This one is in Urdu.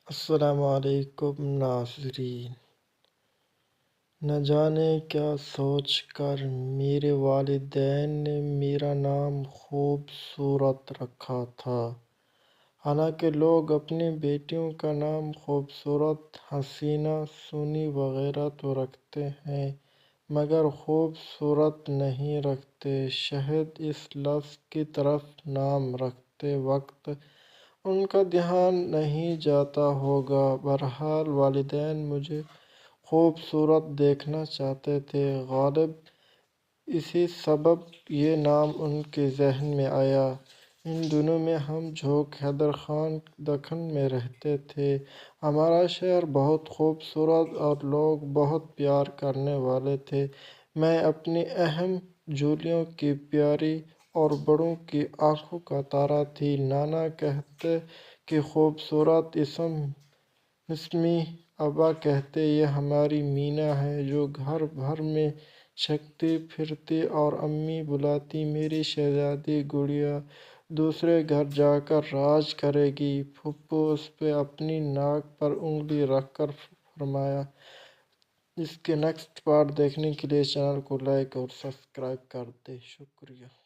السلام علیکم ناظرین، نہ جانے کیا سوچ کر میرے والدین نے میرا نام خوبصورت رکھا تھا۔ حالانکہ لوگ اپنی بیٹیوں کا نام خوبصورت، حسینہ، سونی وغیرہ تو رکھتے ہیں مگر خوبصورت نہیں رکھتے۔ شاید اس لفظ کی طرف نام رکھتے وقت ان کا دھیان نہیں جاتا ہوگا۔ بہرحال والدین مجھے خوبصورت دیکھنا چاہتے تھے، غالباً اسی سبب یہ نام ان کے ذہن میں آیا۔ ان دنوں میں ہم جھوک حیدر خان دکن میں رہتے تھے۔ ہمارا شہر بہت خوبصورت اور لوگ بہت پیار کرنے والے تھے۔ میں اپنی اہم جولیوں کی پیاری اور بڑوں کی آنکھوں کا تارا تھی۔ نانا کہتے کہ خوبصورت اسمی، ابا کہتے یہ ہماری مینا ہے جو گھر بھر میں چہکتی پھرتی، اور امی بلاتی میری شہزادی گڑیا دوسرے گھر جا کر راج کرے گی۔ پھپھو اس پہ اپنی ناک پر انگلی رکھ کر فرمایا۔ اس کے نیکسٹ پارٹ دیکھنے کے لیے چینل کو لائک اور سبسکرائب کر دیں۔ شکریہ۔